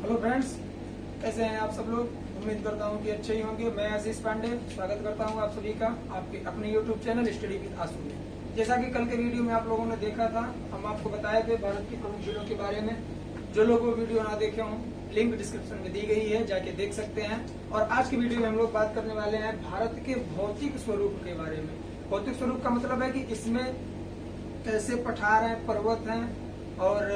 Hello friends, कैसे हैं आप सब लोग। उम्मीद करता हूं कि अच्छे ही होंगे। मैं आशीष पांडे स्वागत करता हूं आप सभी का आपके अपने यूट्यूब चैनल स्टडी विद आशु में। जैसा कि कल के वीडियो में आप लोगों ने देखा था, हम आपको बताए थे भारत की प्रमुख झीलों के बारे में। जो लोग वो वीडियो ना देखे हों, लिंक डिस्क्रिप्शन में दी गई है, जाके देख सकते हैं। और आज की वीडियो में हम लोग बात करने वाले हैं भारत के भौतिक स्वरूप के बारे में। भौतिक स्वरूप का मतलब है कि इसमें कैसे पठार हैं, पर्वत हैं और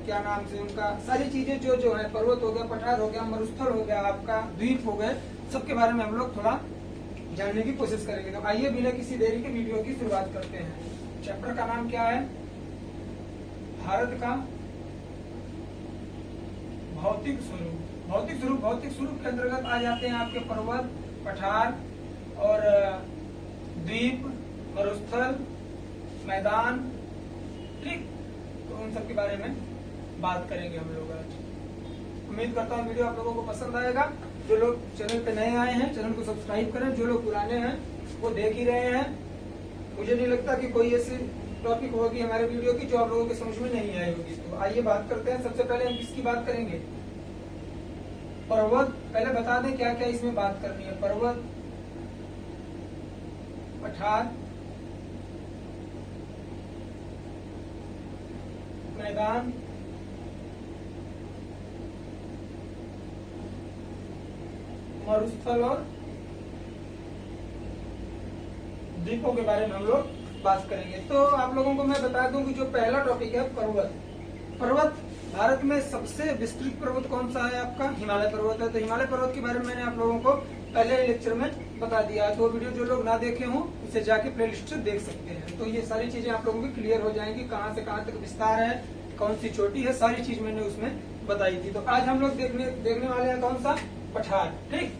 क्या नाम से उनका सारी चीजें जो है, पर्वत हो गया, पठार हो गया, मरुस्थल हो गया, आपका द्वीप हो गए, सबके बारे में हम लोग थोड़ा जानने की कोशिश करेंगे। तो आइए बिना किसी देरी के वीडियो की शुरुआत करते हैं। चैप्टर का नाम क्या है? भारत का भौतिक स्वरूप। भौतिक स्वरूप के अंतर्गत आ जाते हैं आपके पर्वत, पठार और द्वीप, मरुस्थल, मैदान, ठीक। तो उन सब के बारे में बात करेंगे हम लोग आज। उम्मीद करता हूँ वीडियो आप लोगों को पसंद आएगा। जो लोग चैनल पे नए आए हैं, चैनल को सब्सक्राइब करें। जो लोग पुराने हैं वो देख ही रहे हैं। मुझे नहीं लगता कि कोई ऐसी टॉपिक होगी हमारे वीडियो की जो आप लोगों के समझ में नहीं आई होगी। तो आइए बात करते हैं। सबसे पहले हम किसकी बात करेंगे? पर्वत। पहले बता दें क्या क्या इसमें बात करनी है। पर्वत, पठार, मैदान, मरुस्थल और द्वीपों के बारे में हम लोग बात करेंगे। तो आप लोगों को मैं बता दूं कि जो पहला टॉपिक है पर्वत। पर्वत भारत में सबसे विस्तृत पर्वत कौन सा है? आपका हिमालय पर्वत है। तो हिमालय पर्वत के बारे में मैंने आप लोगों को पहले लेक्चर में बता दिया है। तो वीडियो जो लोग ना देखे हों उसे जाके प्लेलिस्ट से देख सकते हैं। तो ये सारी चीजें आप लोगों की क्लियर हो जाएंगी। कहाँ से कहाँ तक विस्तार है, कौन सी चोटी है, सारी चीज मैंने उसमें बताई थी। तो आज हम लोग देखने वाले हैं कौन सा? पठार, ठीक।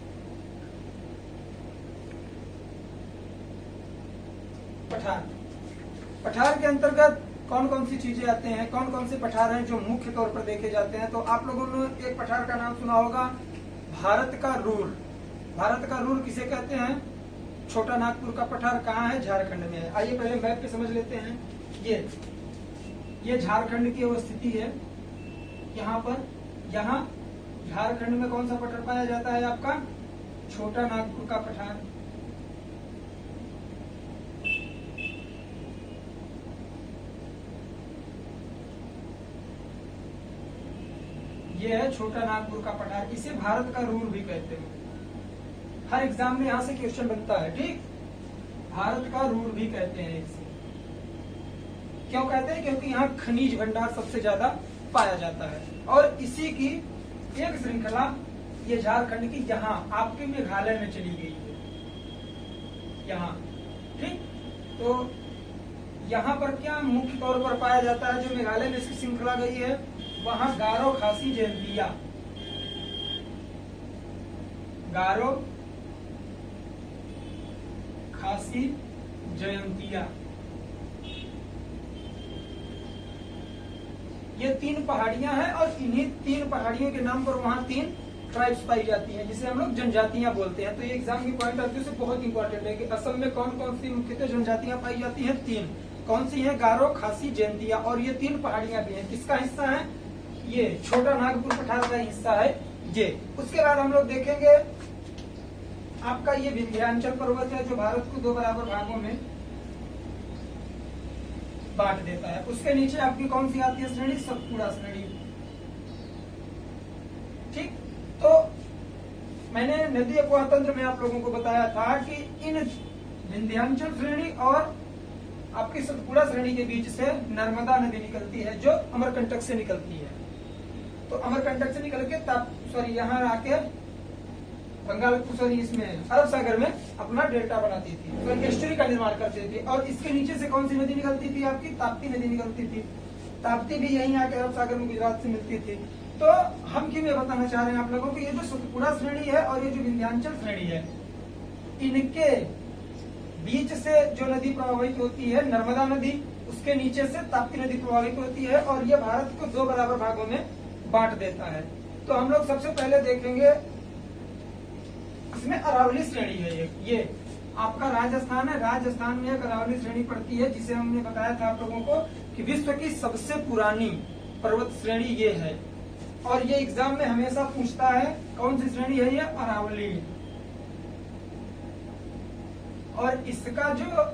पठार के अंतर्गत कौन कौन सी चीजें आते हैं, कौन कौन से पठार हैं जो मुख्य तौर पर देखे जाते हैं? तो आप लोगों ने एक पठार का नाम सुना होगा, भारत का रूर। भारत का रूर किसे कहते हैं? छोटा नागपुर का पठार कहाँ है? झारखंड में है। आइए पहले मैप पे समझ लेते हैं। ये झारखंड की अवस्थिति है। यहाँ पर, यहाँ झारखंड में कौन सा पठार पाया जाता है? आपका छोटा नागपुर का पठार। ये है छोटा नागपुर का पठार। इसे भारत का रूर भी कहते हैं। हर एग्जाम में यहाँ से क्वेश्चन बनता है, ठीक। भारत का रूर भी कहते हैं इसे। क्यों कहते हैं? क्योंकि यहाँ खनिज भंडार सबसे ज्यादा पाया जाता है। और इसी की एक श्रृंखला ये झारखंड की यहाँ आपके मेघालय में चली गई है, यहाँ, ठीक। तो यहाँ पर क्या मुख्य तौर पर पाया जाता है? जो मेघालय में इसकी श्रृंखला गई है वहाँ गारो, खासी, जयंतिया, गारो, खासी, जयंतिया, ये तीन पहाड़ियां हैं। और इन्हीं तीन पहाड़ियों के नाम पर वहाँ तीन ट्राइब्स पाई जाती हैं, जिसे हम लोग जनजातियां बोलते हैं। तो ये एग्जाम की पॉइंट ऑफ व्यू से बहुत इंपॉर्टेंट है कि असम में कौन कौन सी मुख्यतः जनजातियां पाई जाती हैं? तीन। कौन सी है? गारो, खासी, जयंतिया। और ये तीन पहाड़ियां भी हैं। किसका हिस्सा है? ये छोटा नागपुर पठार का हिस्सा है ये। उसके बाद हम लोग देखेंगे आपका ये विंध्याचल पर्वत है, जो भारत को दो बराबर भागों में बांट देता है। उसके नीचे आपकी कौन सी आती है श्रेणी? सतपुड़ा श्रेणी, ठीक। तो मैंने नदी अपवाह तंत्र में आप लोगों को बताया था कि इन विंध्याचल श्रेणी और आपकी सतपुड़ा श्रेणी के बीच से नर्मदा नदी निकलती है, जो अमरकंटक से निकलती है। तो अमरकंटक से निकल के यहाँ आके बंगाल, इसमें अरब सागर में अपना डेल्टा बनाती थी, तो एस्चुरी का निर्माण करती थी। और इसके नीचे से कौन सी नदी निकलती थी? आपकी ताप्ती नदी निकलती थी। ताप्ती भी यहीं आके अरब सागर में गुजरात से मिलती थी। तो हम क्यों ये बताना चाह रहे हैं आप लोगों को, ये जो सतपुड़ा श्रेणी है और ये जो विंध्याचल श्रेणी है, इनके बीच से जो नदी प्रभावित होती है नर्मदा नदी, उसके नीचे से ताप्ती नदी प्रभावित होती है और ये भारत को दो बराबर भागों में बांट देता है। तो हम लोग सबसे पहले देखेंगे, इसमें अरावली श्रेणी है। ये आपका राजस्थान है, राजस्थान में एक अरावली श्रेणी पड़ती है, जिसे हमने बताया था आप लोगों को कि विश्व की सबसे पुरानी पर्वत श्रेणी ये है। और ये एग्जाम में हमेशा पूछता है कौन सी श्रेणी है ये, अरावली। और इसका जो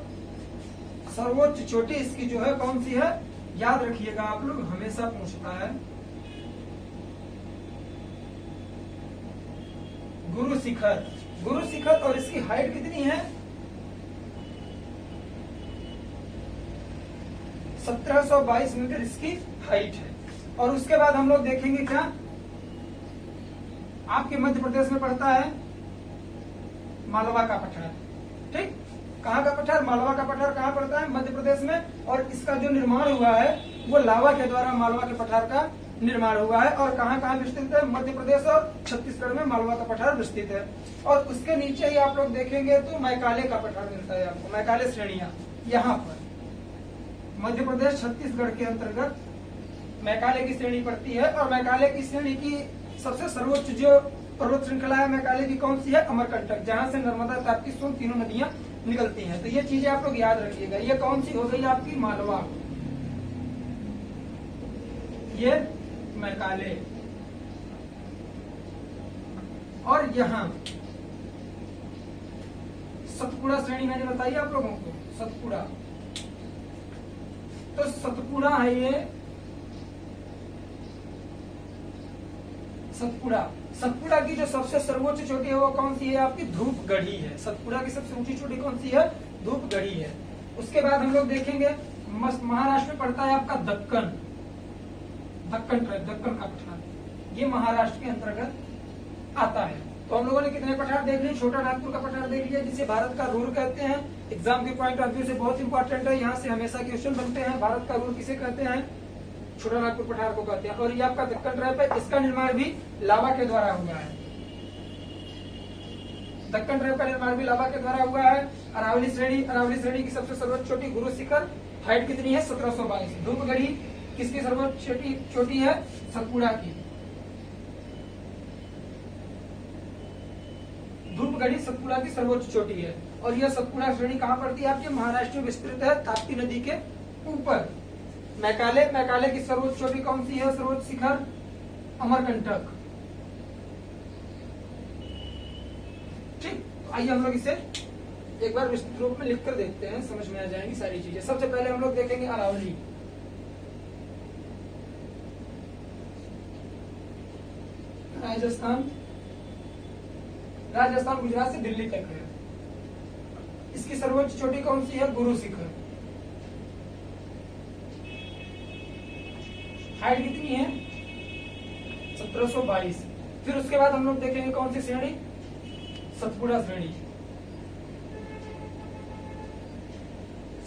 सर्वोच्च चोटी इसकी जो है कौन सी है, याद रखिएगा आप लोग, हमेशा पूछता है गुरु शिखर। गुरु शिखर, और इसकी हाइट कितनी है, 1722 मीटर इसकी हाइट है। और उसके बाद हम लोग देखेंगे क्या, आपके मध्य प्रदेश में पड़ता है मालवा का पठार। ठीक, कहाँ का पठार, मालवा का पठार कहाँ पड़ता है, मध्य प्रदेश में। और इसका जो निर्माण हुआ है वो लावा के द्वारा मालवा के पठार का निर्माण हुआ है। और कहाँ कहाँ विस्तृत है, मध्य प्रदेश और छत्तीसगढ़ में मालवा का पठार विस्तृत है। और उसके नीचे ही आप लोग देखेंगे तो मैकाले का पठार मिलता है आपको, मैकाले श्रेणियां यहाँ पर मध्य प्रदेश छत्तीसगढ़ के अंतर्गत मैकाले की श्रेणी पड़ती है। और मैकाले की श्रेणी की सबसे सर्वोच्च जो पर्वत श्रृंखला है मैकाले की कौन सी है, अमरकंटक, जहां से नर्मदा, ताप्ती, सोन तीनों नदियां निकलती हैं। तो ये चीजें आप लोग याद रखिएगा। ये कौन सी हो गई आपकी, मालवा, ये मैकाले। और यहाँ सतपुड़ा श्रेणी मैंने बताई आप लोगों को, सतपुड़ा। तो सतपुड़ा है ये, सतपुड़ा। सतपुड़ा की जो सबसे सर्वोच्च चोटी है वो कौन सी है आपकी, धूपगढ़ी है। सतपुड़ा की सबसे ऊंची चोटी कौन सी है, धूपगढ़ी है। उसके बाद हम लोग देखेंगे महाराष्ट्र में पड़ता है आपका दक्कन, दक्कन ट्राइब, दक्कन का पठार, ये महाराष्ट्र के अंतर्गत आता है। तो हम लोगों ने कितने पठार देख लिए, छोटा नागपुर का पठार देख लिया जिसे भारत का रूर कहते हैं। एग्जाम के पॉइंट ऑफ व्यू से बहुत इंपॉर्टेंट है, यहाँ से हमेशा क्वेश्चन बनते हैं। भारत का रूर किसे कहते हैं, छोटा नागपुर पठार को कहते हैं। और ये आपका दक्कन ट्राइब है, इसका निर्माण भी लावा के द्वारा हुआ है। दक्कन ट्राइब का निर्माण भी लावा के द्वारा हुआ है। अरावली श्रेणी, अरावली श्रेणी की सबसे सर्वोच्च चोटी गुरु शिखर, हाइट कितनी है, 1722। धूपगढ़ी किसकी सर्वोच्च चोटी है, सतपुड़ा की। धूपगढ़ी सतपुड़ा की सर्वोच्च चोटी है। और यह सतपुड़ा श्रेणी कहाँ पड़ती है आपके, महाराष्ट्र में विस्तृत है, ताप्ती नदी के ऊपर। मैकाले, मैकाले की सर्वोच्च चोटी कौन सी है, सर्वोच्च शिखर, अमरकंटक। ठीक, आइए हम लोग इसे एक बार विस्तृत रूप में लिख कर देखते हैं, समझ में आ जाएंगी सारी चीजें। सबसे पहले हम लोग देखेंगे अरावली। राजस्थान, राजस्थान गुजरात से दिल्ली तक है। इसकी सर्वोच्च चोटी कौन सी है, गुरु शिखर। हाइट कितनी है, 1722। फिर उसके बाद हम लोग देखेंगे कौन सी श्रेणी, सतपुड़ा श्रेणी,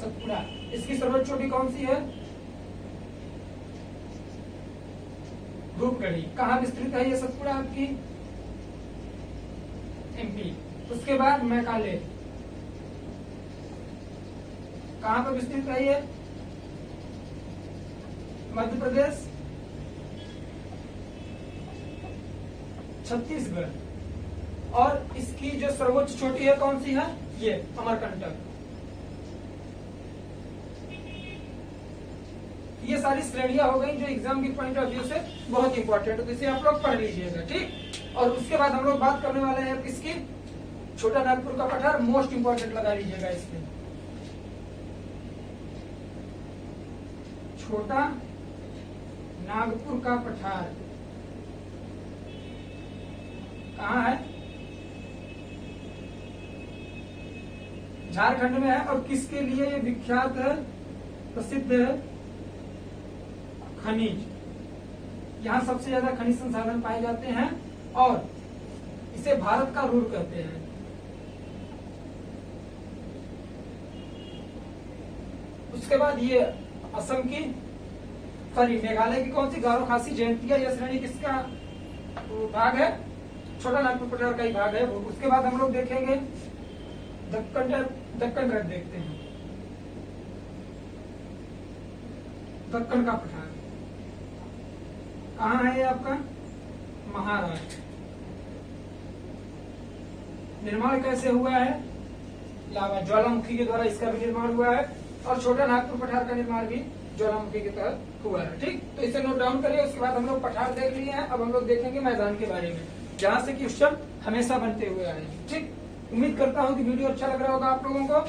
सतपुड़ा। इसकी सर्वोच्च चोटी कौन सी है, धूपगढ़ी। कहाँ विस्तृत है ये सतपुड़ा आपकी, एमपी। उसके बाद मैकाले, कहाँ पर विस्तृत है ये, मध्य प्रदेश, छत्तीसगढ़। और इसकी जो सर्वोच्च चोटी है कौन सी है, ये अमरकंटक। ये सारी श्रेणियां हो गई जो एग्जाम के पॉइंट ऑफ व्यू से बहुत इंपॉर्टेंट है, तो इसे आप लोग पढ़ लीजिएगा। ठीक, और उसके बाद हम लोग बात करने वाले हैं किसकी, छोटा नागपुर का पठार, मोस्ट इंपॉर्टेंट लगा लीजिएगा इसमें। छोटा नागपुर का पठार कहाँ है, झारखंड में है। और किसके लिए ये विख्यात है, प्रसिद्ध है, खनिज। यहाँ सबसे ज्यादा खनिज संसाधन पाए जाते हैं और इसे भारत का रूर कहते हैं। उसके बाद ये असम की, सॉरी मेघालय की कौन सी, गारो खासी जयंतिया, यह श्रेणी किसका भाग है, छोटा नागपुर पठार का ही भाग है। उसके बाद हम लोग देखेंगे दक्कन ट्राइब देखते हैं, दक्कन का पठार कहाँ है ये आपका, महाराष्ट्र। निर्माण कैसे हुआ है, लावा ज्वालामुखी के द्वारा इसका भी निर्माण हुआ है। और छोटा नागपुर पठार का निर्माण भी ज्वालामुखी के तहत हुआ है। ठीक, तो इसे नोट डाउन करिए। उसके बाद हम लोग पठार देख लिए हैं, अब हम लोग देखेंगे मैदान के बारे में, जहाँ से क्वेश्चन हमेशा बनते हुए आए हैं। ठीक, उम्मीद करता हूँ कि वीडियो अच्छा लग रहा होगा आप लोगों को।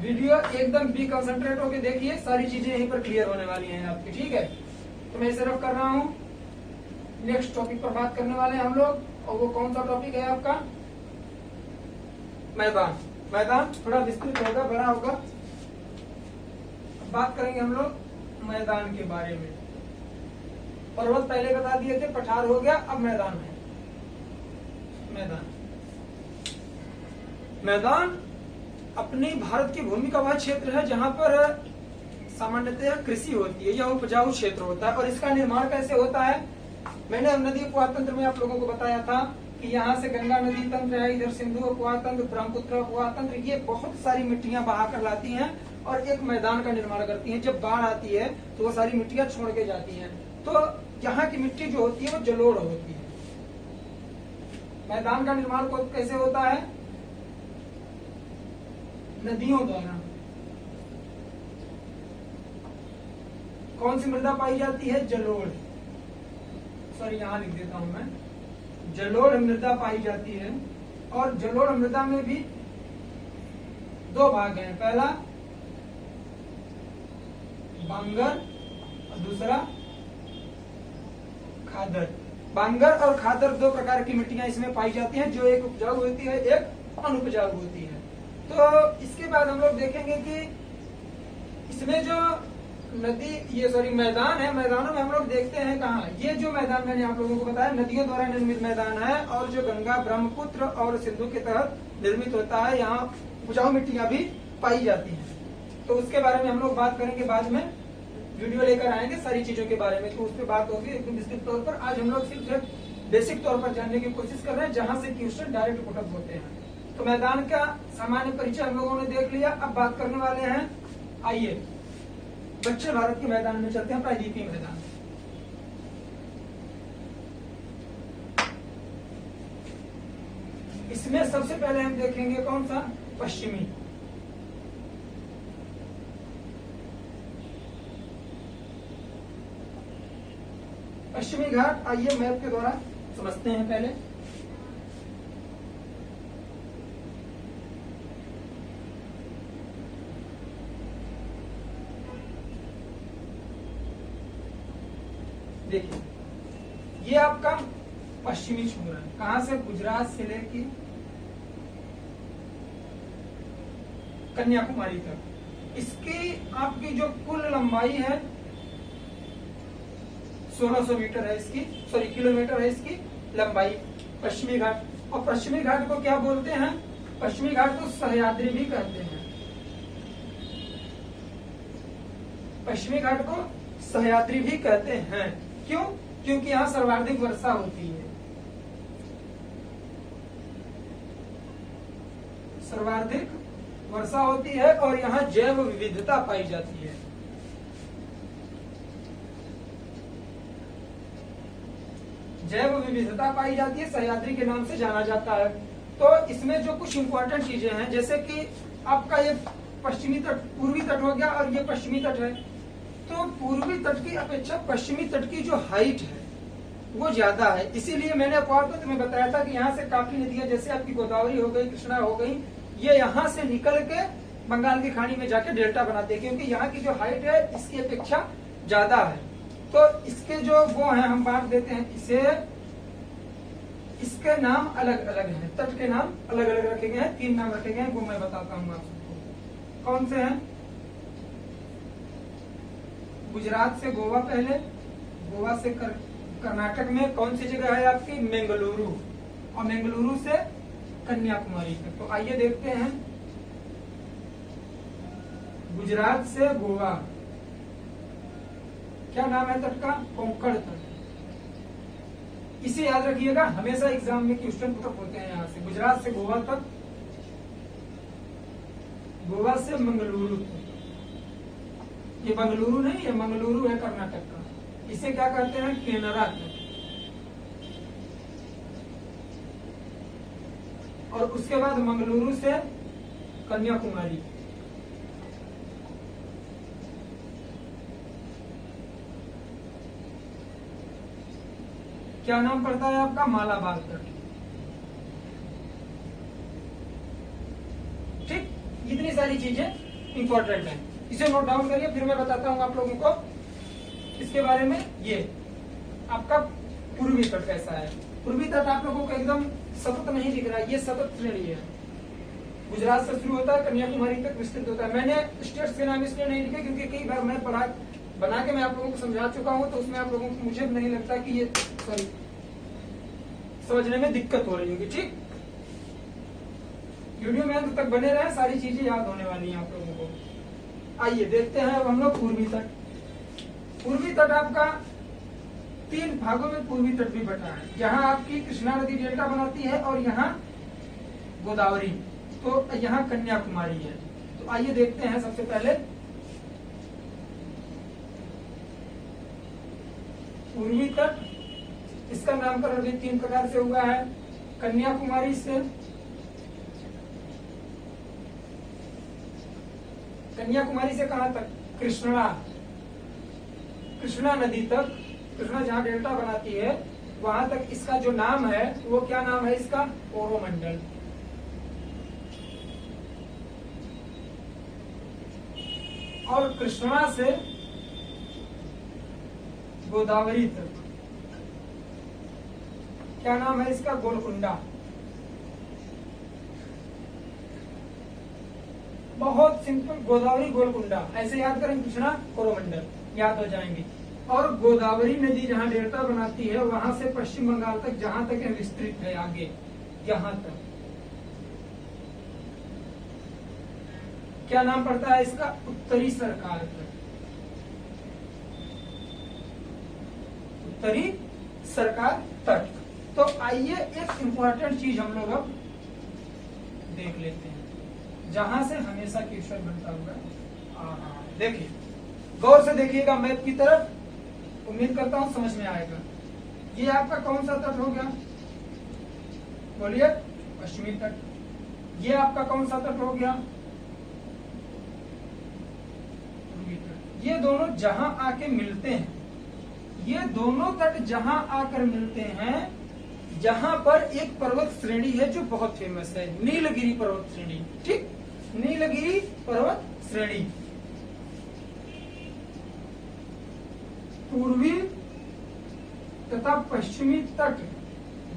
वीडियो एकदम बी कंसंट्रेट होकर देखिए, सारी चीजें यहीं पर क्लियर होने वाली हैं आपकी। ठीक है, तो मैं इसे रफ कर रहा हूँ। नेक्स्ट टॉपिक पर बात करने वाले हैं हम लोग, और वो कौन सा टॉपिक है आपका? मैदान। मैदान थोड़ा विस्तृत होगा, बड़ा होगा। बात करेंगे हम लोग मैदान के बारे में। पर्वत पहले बता दिए थे, पठार हो गया, अब मैदान है। मैदान मैदान अपनी भारत की भूमि का वह क्षेत्र है जहां पर सामान्यतः कृषि होती है, यह उपजाऊ क्षेत्र होता है। और इसका निर्माण कैसे होता है? मैंने नदी उपवाह तंत्र में आप लोगों को बताया था कि यहाँ से गंगा नदी तंत्र है, इधर सिंधु उपवाह तंत्र, ब्रह्मपुत्र उपवाह तंत्र, ये बहुत सारी मिट्टियां बहा कर लाती हैं और एक मैदान का निर्माण करती हैं। जब बाढ़ आती है तो वो सारी मिट्टियां छोड़ के जाती हैं, तो यहाँ की मिट्टी जो होती है वो जलोढ़ होती है। मैदान का निर्माण कैसे होता है? नदियों द्वारा। कौन सी मृदा पाई जाती है? जलोढ़। सॉरी, यहाँ लिख देता हूं मैं, जलोढ़ मृदा पाई जाती है। और जलोढ़ मृदा में भी दो भाग हैं, पहला बांगर और दूसरा खादर। बांगर और खादर दो प्रकार की मिट्टियां इसमें पाई जाती हैं, जो एक उपजाऊ होती है, एक अनुपजाऊ होती है। तो इसके बाद हम लोग देखेंगे कि इसमें जो नदी, ये सॉरी मैदान है, मैदानों में हम लोग देखते हैं कहाँ, ये जो मैदान मैंने आप लोगों को बताया नदियों द्वारा निर्मित मैदान है, और जो गंगा, ब्रह्मपुत्र और सिंधु के तहत निर्मित होता है, यहाँ उपजाऊ मिट्टियां भी पाई जाती हैं। तो उसके बारे में हम लोग बात करेंगे, बाद में वीडियो लेकर आएंगे सारी चीजों के बारे में, तो उस पर बात होगी एकदम विस्तृत तौर पर। आज हम लोग सिर्फ बेसिक तौर पर जानने की कोशिश कर रहे हैं, जहां से क्वेश्चन डायरेक्ट पुटअप होते हैं। तो मैदान का सामान्य परिचय हम लोगों ने देख लिया। अब बात करने वाले हैं, आइए दक्षिण भारत के मैदान में चलते हैं, प्रायद्वीपीय मैदान। इसमें सबसे पहले हम देखेंगे कौन सा? पश्चिमी। पश्चिमी घाट, आइए मैप के द्वारा समझते हैं पहले। देखिए, ये आपका पश्चिमी छोर है, कहां से? गुजरात से लेके कन्याकुमारी तक। इसकी आपकी जो कुल लंबाई है 1600 मीटर है, इसकी सॉरी किलोमीटर है इसकी लंबाई, पश्चिमी घाट। और पश्चिमी घाट को क्या बोलते हैं? पश्चिमी घाट को सह्याद्री भी कहते हैं। पश्चिमी घाट को सह्याद्री भी कहते हैं। क्यों? क्योंकि यहाँ सर्वाधिक वर्षा होती है, सर्वाधिक वर्षा होती है, और यहाँ जैव विविधता पाई जाती है। जैव विविधता पाई जाती है, सह्याद्री के नाम से जाना जाता है। तो इसमें जो कुछ इंपॉर्टेंट चीजें हैं, जैसे कि आपका ये पश्चिमी तट, पूर्वी तट हो गया, और ये पश्चिमी तट है। तो पूर्वी तट की अपेक्षा पश्चिमी तट की जो हाइट है वो ज्यादा है, इसीलिए मैंने अपवाद में बताया था कि यहाँ से काफी नदियां, जैसे आपकी गोदावरी हो गई, कृष्णा हो गई, ये यहाँ से निकल के बंगाल की खाड़ी में जाके डेल्टा बनाते हैं, क्योंकि यहाँ की जो हाइट है इसकी अपेक्षा ज्यादा है। तो इसके जो वो है, हम बांट देते हैं इसे, इसके नाम अलग अलग हैं, तट के नाम अलग अलग रखे गए हैं, 3 नाम रखे गए हैं, वो मैं बताता हूँ आपको। कौन से हैं? गुजरात से गोवा, पहले गोवा से कर्नाटक में कौन सी जगह है आपकी? मंगलुरु, और मंगलुरु से कन्याकुमारी तक। तो आइए देखते हैं, गुजरात से गोवा, क्या नाम है तट का? कोंकण तट। इसे याद रखिएगा, हमेशा एग्जाम में क्वेश्चन पुटअप होते हैं यहाँ से। गुजरात से गोवा तक, गोवा से मंगलुरु तक। ये बंगलुरु नहीं, ये मंगलुरु है कर्नाटक का। इसे क्या कहते हैं? केनरा तट। और उसके बाद मंगलुरु से कन्याकुमारी, क्या नाम पड़ता है आपका? मालाबार तट। ठीक, इतनी सारी चीजें इंपॉर्टेंट है, इसे नोट डाउन करिए, फिर मैं बताता हूं आप लोगों को इसके बारे में। ये आपका पूर्वी तट कैसा है। पूर्वी तट आप लोगों को एकदम सतत नहीं दिख रहा है, ये सतत श्रेणी है। गुजरात से शुरू होता है, कन्याकुमारी तक विस्तृत होता है। मैंने स्टेट्स के नाम इसलिए नहीं लिखे क्योंकि कई बार मैं बना के मैं आप लोगों को समझा चुका हूं, तो उसमें आप लोगों को मुझे नहीं लगता कि ये समझने में दिक्कत हो रही होगी। ठीक, वीडियो में अंत तक बने रहे, सारी चीजें याद होने वाली हैं आप लोगों को। आइए देखते हैं अब हम लोग पूर्वी तट। पूर्वी तट आपका 3 भागों में पूर्वी तट भी बटा है। यहाँ आपकी कृष्णा नदी डेल्टा बनाती है और यहाँ गोदावरी, तो यहाँ कन्याकुमारी है। तो आइए देखते हैं सबसे पहले पूर्वी तट। इसका नामकरण भी 3 प्रकार से हुआ है। कन्याकुमारी से, कन्याकुमारी से कहां तक? कृष्णा नदी तक, कृष्णा जहां डेल्टा बनाती है वहां तक इसका जो नाम है वो क्या नाम है इसका? कोरोमंडल। और कृष्णा से गोदावरी तक क्या नाम है इसका? गोलकुंडा। बहुत सिंपल, गोदावरी गोलकुंडा, ऐसे याद करें, कृष्णा कोरोमंडल याद हो जाएंगे। और गोदावरी नदी जहां डेल्टा बनाती है वहां से पश्चिम बंगाल तक जहां तक है विस्तृत है, आगे यहां तक क्या नाम पड़ता है इसका? उत्तरी सरकार तट। उत्तरी सरकार तट। तो आइए एक इंपॉर्टेंट चीज हम लोग अब देख लेते हैं, जहां से हमेशा क्वेश्चन बनता होगा। देखिए, गौर से देखिएगा मैप की तरफ, उम्मीद करता हूं समझ में आएगा। ये आपका कौन सा तट हो गया? बोलिए। पश्चिमी तट। ये आपका कौन सा तट हो गया? पूर्वी तट। ये दोनों जहां आके मिलते हैं, ये दोनों तट जहां आकर मिलते हैं, जहां पर एक पर्वत श्रेणी है जो बहुत फेमस है, नीलगिरी पर्वत श्रेणी। ठीक, नीलगिरी पर्वत श्रेणी। पूर्वी तथा पश्चिमी तट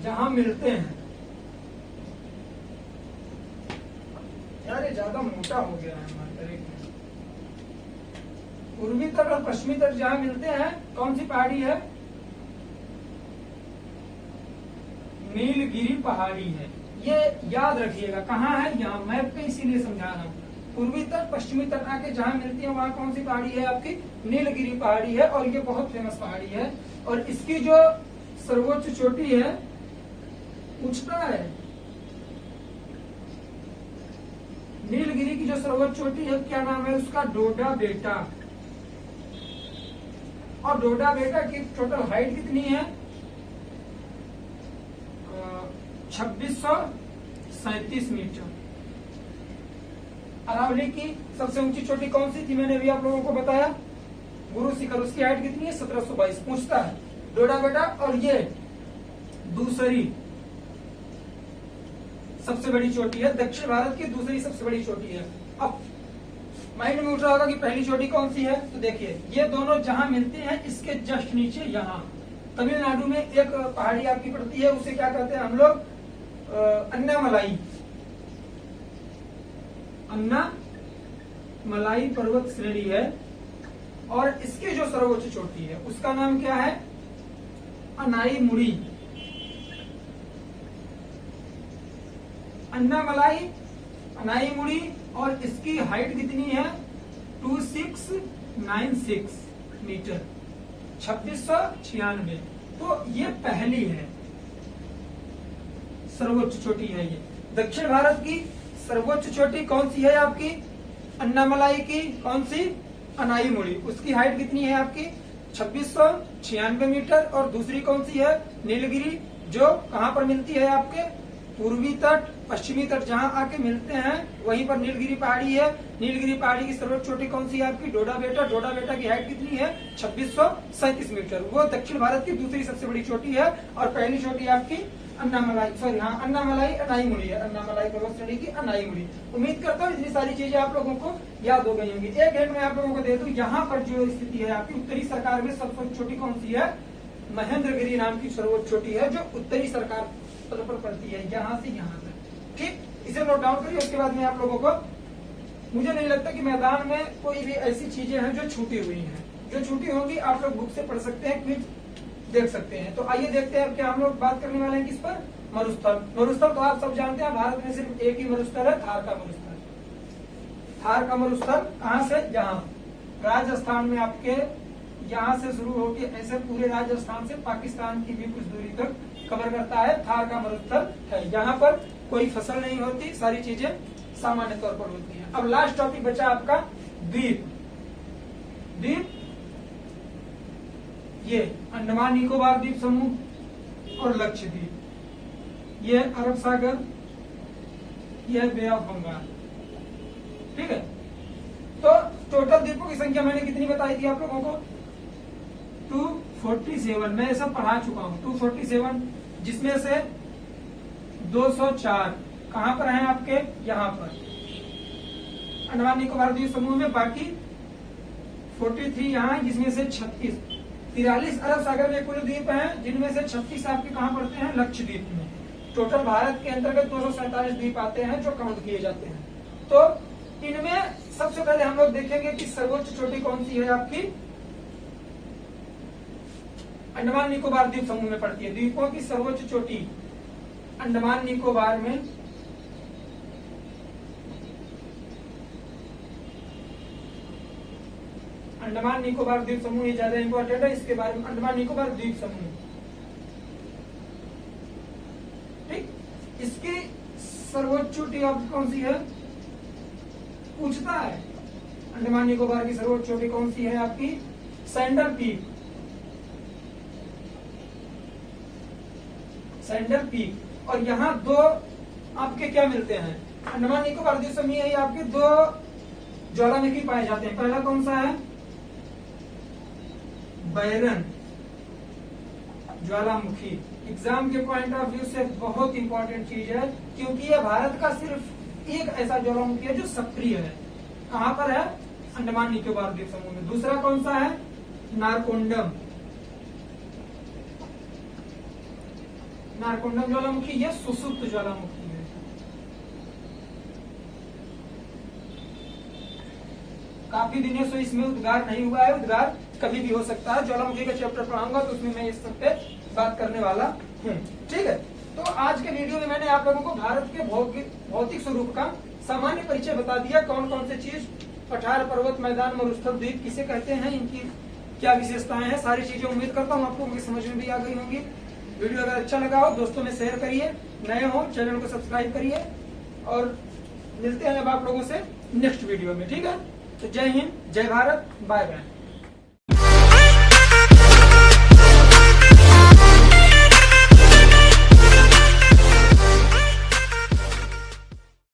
जहां मिलते हैं, यार ये ज्यादा मोटा हो गया है हमारे। पूर्वी तट और पश्चिमी तट जहां मिलते हैं, कौन सी पहाड़ी है? नीलगिरी पहाड़ी है। ये याद रखिएगा, कहाँ है? यहाँ मैप पे इसीलिए समझा रहा हूँ। पूर्वी तट पश्चिमी तट आके जहां मिलती है वहां कौन सी पहाड़ी है आपकी? नीलगिरी पहाड़ी है, और ये बहुत फेमस पहाड़ी है। और इसकी जो सर्वोच्च चोटी है, उच्चता है, नीलगिरी की जो सर्वोच्च चोटी है क्या नाम है उसका? डोडा बेटा। और डोडा बेटा की टोटल हाइट कितनी है? 2637 मीटर। अरावली की सबसे ऊंची चोटी कौन सी थी? मैंने अभी आप लोगों को बताया, गुरु शिखर। उसकी हाइट कितनी है? 1722 पूछता है। डोडा बेटा, और ये दूसरी सबसे बड़ी चोटी है, दक्षिण भारत की दूसरी सबसे बड़ी चोटी है। अब माइंड में उठ रहा होगा कि पहली चोटी कौन सी है? तो देखिए, ये दोनों जहां मिलते हैं इसके जस्ट नीचे यहाँ तमिलनाडु में एक पहाड़ी आपकी पड़ती है, उसे क्या कहते हैं हम लोग? अन्नामलाई। अन्नामलाई पर्वत श्रेणी है। और इसकी जो सर्वोच्च चोटी है उसका नाम क्या है? अनाईमुड़ी। अन्नामलाई, अनाईमुड़ी। और इसकी हाइट कितनी है? 2696 मीटर, 2696। तो ये पहली है, सर्वोच्च चोटी है ये। दक्षिण भारत की सर्वोच्च चोटी कौन सी है आपकी? अन्नामलाई की कौन सी? अनाईमुड़ी। उसकी हाइट कितनी है आपकी? 2696 मीटर। और दूसरी कौन सी है? नीलगिरी, जो कहां पर मिलती है आपके? पूर्वी तट पश्चिमी तट जहाँ आके मिलते हैं वहीं पर नीलगिरी पहाड़ी है। नीलगिरी पहाड़ी की सर्वोच्च चोटी कौन सी है आपकी? डोडा बेटा। डोडा बेटा की हाइट कितनी है? 2637 मीटर। वो दक्षिण भारत की दूसरी सबसे बड़ी चोटी है। और पहली चोटी आपकी अन्नामलाई, सॉरी हाँ अन्नामलाई अनाईमुड़ी है। अन्नामलाई पर्वत श्रेणी की अनाईमुड़ी। उम्मीद करता हूँ इतनी सारी चीजें आप लोगों को याद हो गई होंगी। एक हिंट मैं आप लोगों को दे दूं, यहाँ पर जो स्थिति है आपकी उत्तरी सरकार में सबसे छोटी कौन सी है? महेंद्रगिरी नाम की सर्वोच्च चोटी है जो उत्तरी सरकार पर पड़ती है, यहाँ से यहाँ तक। ठीक, इसे नोट डाउन करिए। उसके बाद में आप लोगों को, मुझे नहीं लगता कि मैदान में कोई भी ऐसी चीजें हैं जो छूटी हुई हैं। जो छूटी होंगी आप लोग बुक से पढ़ सकते हैं, क्विज देख सकते हैं। तो आइए देखते हैं क्या हम लोग बात करने वाले हैं किस पर? मरुस्थल। मरुस्थल तो आप सब जानते हैं, भारत में सिर्फ एक ही मरुस्थल है, थार का मरुस्थल। थार का मरुस्थल कहाँ से? यहाँ राजस्थान में आपके यहाँ से शुरू होकर ऐसे पूरे राजस्थान से पाकिस्तान की भी कुछ दूरी तक कवर करता है। थार का मरुस्थल है। यहाँ पर कोई फसल नहीं होती, सारी चीजें सामान्य तौर पर होती हैं। अब लास्ट टॉपिक बचा आपका द्वीप। द्वीप ये अंडमान निकोबार द्वीप समूह और लक्षद्वीप, ये अरब सागर, ये बे ऑफ बंगाल। ठीक है, तो टोटल द्वीपों की संख्या मैंने कितनी बताई थी आप लोगों को? 247। मैं ये सब पढ़ा चुका हूँ। 247 जिसमें से 204 कहाँ पर हैं आपके? यहाँ पर अंडमान निकोबार द्वीप समूह में। बाकी 43 यहाँ, जिसमें से 43 अरब सागर में कुल द्वीप हैं, जिनमें से 36 आपके कहाँ पड़ते हैं? लक्षद्वीप में। टोटल भारत के अंतर्गत 247 द्वीप आते हैं जो काउंट किए जाते हैं। तो इनमें सबसे पहले हम लोग देखेंगे कि सर्वोच्च चोटी कौन सी है आपकी? अंडमान निकोबार द्वीप समूह में पड़ती है। द्वीपों की सर्वोच्च चोटी अंडमान निकोबार में अंडमान निकोबार द्वीप समूह, ये ज्यादा इंपॉर्टेंट है, इसके बारे में। अंडमान निकोबार द्वीप समूह, ठीक, इसकी सर्वोच्च चोटी अब कौन सी है? पूछता है अंडमान निकोबार की सर्वोच्च चोटी कौन सी है आपकी? Sandal peak. Sandal peak. और यहाँ दो आपके क्या मिलते हैं? अंडमान निकोबार द्वीप समूह में आपके दो ज्वालामुखी पाए जाते हैं। पहला कौन सा है? बैरन ज्वालामुखी। एग्जाम के पॉइंट ऑफ व्यू से बहुत इंपॉर्टेंट चीज है, क्योंकि यह भारत का सिर्फ एक ऐसा ज्वालामुखी है जो सक्रिय है। कहाँ पर है? अंडमान निकोबार द्वीप समूह में। दूसरा कौन सा है? नारकोंडम। नारकोंडम ज्वालामुखी, यह सुसुप्त ज्वालामुखी है। काफी दिनों से इसमें उद्गार नहीं हुआ है, उद्गार कभी भी हो सकता है। ज्वालामुखी का चैप्टर पढ़ाऊंगा तो उसमें मैं इस सब पे बात करने वाला हूँ। ठीक है, तो आज के वीडियो में मैंने आप लोगों को भारत के भौतिक स्वरूप का सामान्य परिचय बता दिया। कौन कौन से चीज, पठार, पर्वत, मैदान, मरुस्थल, द्वीप किसे कहते हैं, इनकी क्या विशेषताएं हैं, सारी चीजें उम्मीद करता हूँ आपको समझ में भी आ गई होंगी। वीडियो अगर अच्छा लगा हो दोस्तों में शेयर करिए, नए हो चैनल को सब्सक्राइब करिए, और मिलते हैं अब आप लोगों से नेक्स्ट वीडियो में। ठीक है, तो जय हिंद, जय भारत, बाय बाय।